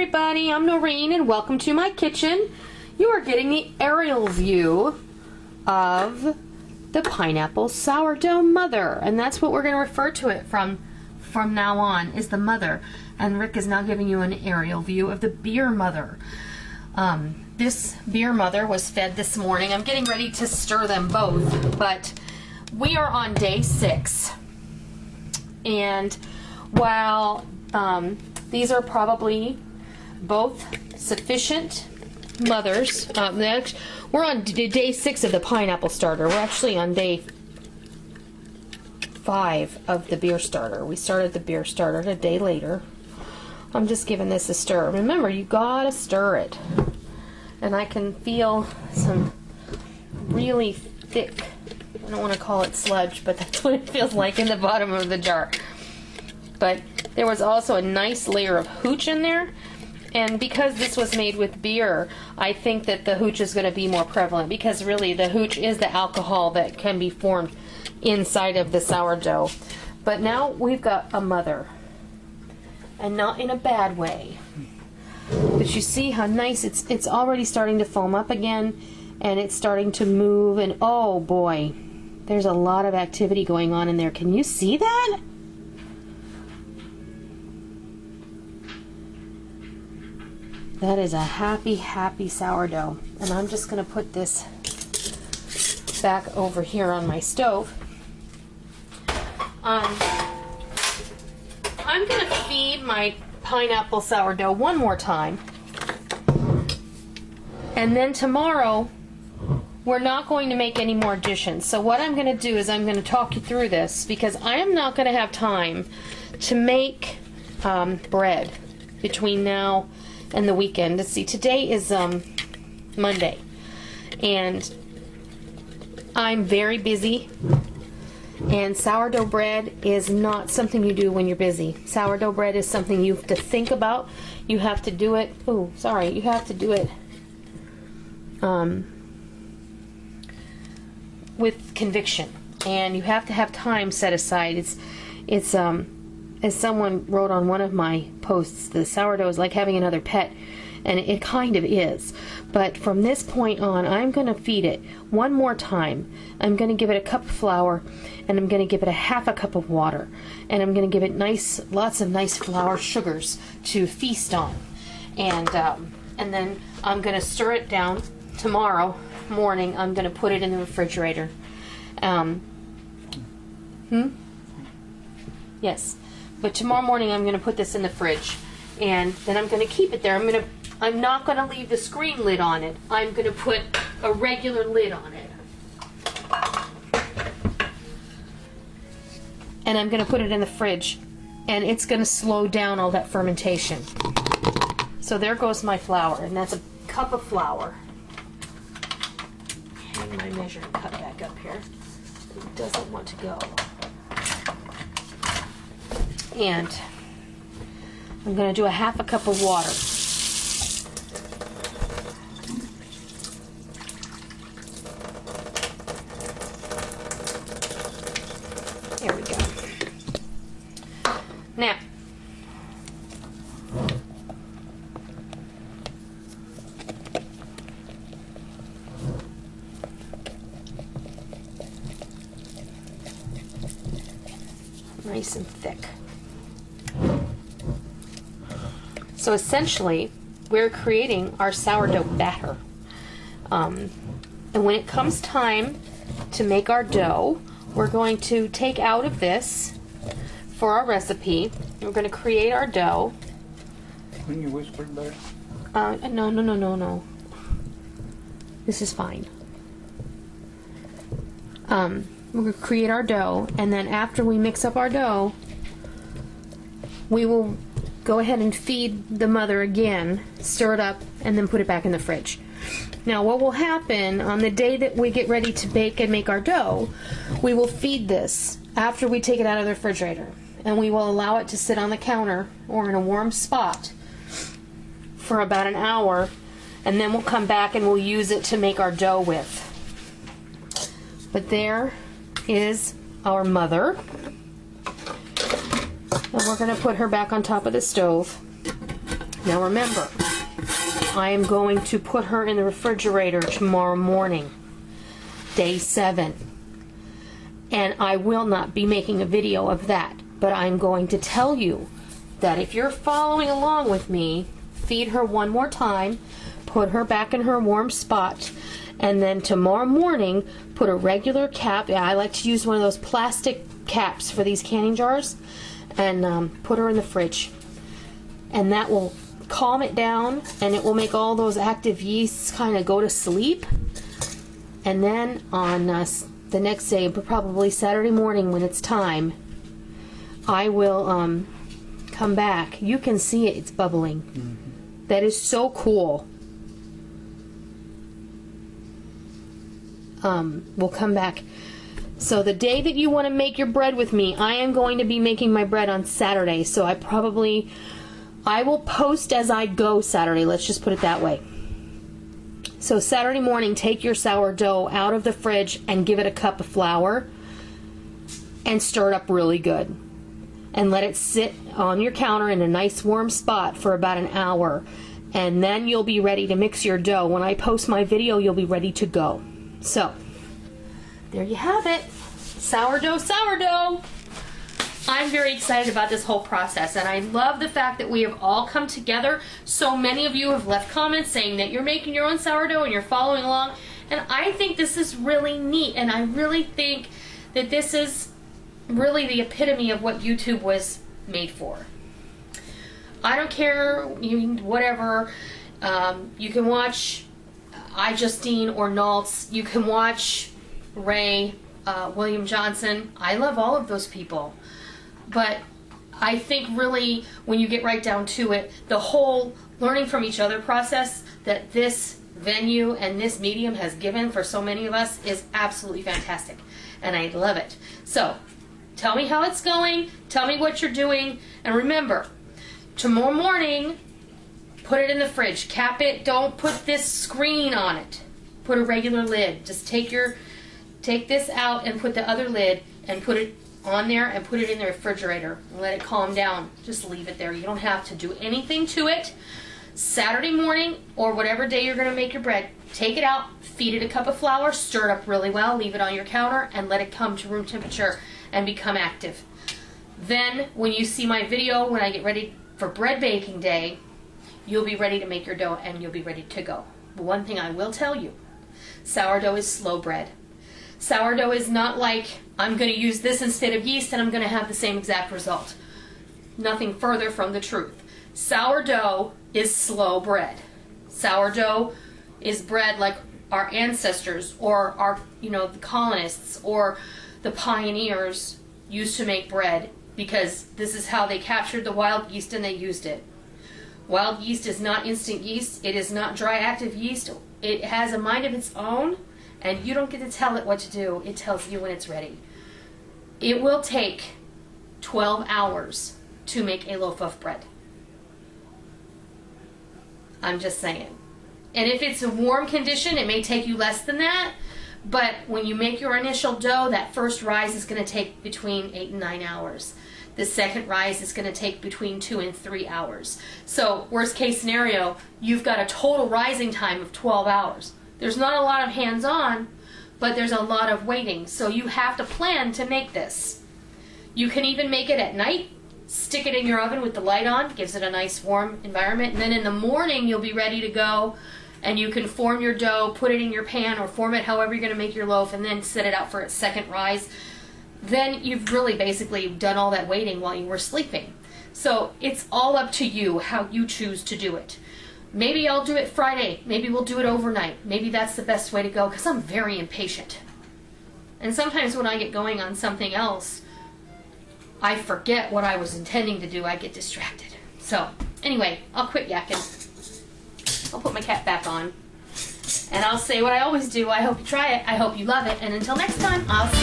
everybody, I'm Noreen and welcome to my kitchen. You are getting the aerial view of the pineapple sourdough mother, and that's what we're going to refer to it from now on, is the mother. And Rick is now giving you an aerial view of the beer mother. This beer mother was fed this morning. I'm getting ready to stir them both, but we are on day 6. And while these are probably both sufficient mothers, we're on day 6 of the pineapple starter. We're actually on day 5 of the beer starter. We started the beer starter a day later. I'm just giving this a stir. Remember, you gotta stir it. And I can feel some really thick, I don't want to call it sludge, but that's what it feels like in the bottom of the jar. But there was also a nice layer of hooch in there, and because this was made with beer, I think that the hooch is going to be more prevalent, because really the hooch is the alcohol that can be formed inside of the sourdough. But now we've got a mother, and not in a bad way. But you see how nice it's already starting to foam up again, and it's starting to move, and oh boy, there's a lot of activity going on in there. Can you see that? That is a happy, happy sourdough. And I'm just going to put this back over here on my stove. I'm going to feed my pineapple sourdough one more time. And then tomorrow, we're not going to make any more additions. So what I'm going to do is I'm going to talk you through this, because I am not going to have time to make bread between now and the weekend. Let's see, today is Monday, and I'm very busy, and sourdough bread is not something you do when you're busy. Sourdough bread is something you have to think about. You have to do it, you have to do it with conviction, and you have to have time set aside. It's as someone wrote on one of my posts, the sourdough is like having another pet, and it kind of is. But from this point on, I'm going to feed it one more time. I'm going to give it a cup of flour, and I'm going to give it a half a cup of water, and I'm going to give it lots of nice flour sugars to feast on, and then I'm going to stir it down. Tomorrow morning, I'm going to put it in the refrigerator. Yes. But tomorrow morning I'm going to put this in the fridge, and then I'm going to keep it there. I'm not going to leave the screen lid on it. I'm going to put a regular lid on it. And I'm going to put it in the fridge, and it's going to slow down all that fermentation. So there goes my flour, and that's a cup of flour. Hang my measuring cup back up here. It doesn't want to go. And I'm going to do a half a cup of water. There we go. Now, nice and thick. So essentially, we're creating our sourdough batter. And when it comes time to make our dough, we're going to take out of this for our recipe. We're going to create our dough. When you whispered there? No. This is fine. We're going to create our dough, and then after we mix up our dough, we will go ahead and feed the mother again, stir it up, and then put it back in the fridge. Now what will happen on the day that we get ready to bake and make our dough, we will feed this after we take it out of the refrigerator, and we will allow it to sit on the counter or in a warm spot for about an hour, and then we'll come back and we'll use it to make our dough with. But there is our mother. And we're going to put her back on top of the stove. Now remember, I am going to put her in the refrigerator tomorrow morning, day 7. And I will not be making a video of that, but I'm going to tell you that if you're following along with me, feed her one more time, put her back in her warm spot, and then tomorrow morning put a regular cap. Yeah, I like to use one of those plastic caps for these canning jars, and put her in the fridge. And that will calm it down, and it will make all those active yeasts kind of go to sleep. And then on the next day, probably Saturday morning when it's time, I will come back. You can see it, it's bubbling. Mm-hmm. That is so cool. We'll come back. So the day that you want to make your bread with me, I am going to be making my bread on Saturday. So I will post as I go Saturday. Let's just put it that way. So Saturday morning, take your sourdough out of the fridge and give it a cup of flour and stir it up really good. And let it sit on your counter in a nice warm spot for about an hour. And then you'll be ready to mix your dough. When I post my video, you'll be ready to go. So, there you have it. Sourdough, sourdough. I'm very excited about this whole process, and I love the fact that we have all come together. So many of you have left comments saying that you're making your own sourdough and you're following along, and I think this is really neat, and I really think that this is really the epitome of what YouTube was made for. I don't care, whatever. You can watch iJustine or Naltz. You can watch Ray, William Johnson. I love all of those people. But I think really when you get right down to it, the whole learning from each other process that this venue and this medium has given for so many of us is absolutely fantastic. And I love it. So tell me how it's going. Tell me what you're doing. And remember, tomorrow morning, put it in the fridge. Cap it. Don't put this screen on it. Put a regular lid. Just take this out and put the other lid and put it on there and put it in the refrigerator and let it calm down. Just leave it there. You don't have to do anything to it. Saturday morning or whatever day you're going to make your bread, take it out, feed it a cup of flour, stir it up really well, leave it on your counter, and let it come to room temperature and become active. Then when you see my video when I get ready for bread baking day, you'll be ready to make your dough and you'll be ready to go. But one thing I will tell you, sourdough is slow bread. Sourdough is not like I'm going to use this instead of yeast and I'm going to have the same exact result. Nothing further from the truth. Sourdough is slow bread. Sourdough is bread like our ancestors or our, the colonists or the pioneers used to make bread, because this is how they captured the wild yeast and they used it. Wild yeast is not instant yeast. It is not dry active yeast. It has a mind of its own, and you don't get to tell it what to do. It tells you when it's ready. It will take 12 hours to make a loaf of bread. I'm just saying. And if it's a warm condition, it may take you less than that. But when you make your initial dough, that first rise is going to take between 8 and 9 hours. The second rise is going to take between 2 and 3 hours. So worst case scenario, you've got a total rising time of 12 hours. There's not a lot of hands-on, but there's a lot of waiting. So you have to plan to make this. You can even make it at night. Stick it in your oven with the light on. Gives it a nice warm environment. And then in the morning, you'll be ready to go. And you can form your dough, put it in your pan, or form it however you're going to make your loaf, and then set it out for its second rise. Then you've really basically done all that waiting while you were sleeping. So it's all up to you how you choose to do it. Maybe I'll do it Friday. Maybe we'll do it overnight. Maybe that's the best way to go, because I'm very impatient. And sometimes when I get going on something else, I forget what I was intending to do. I get distracted. So anyway, I'll quit yakking. I'll put my cap back on. And I'll say what I always do. I hope you try it. I hope you love it. And until next time, I'll see you.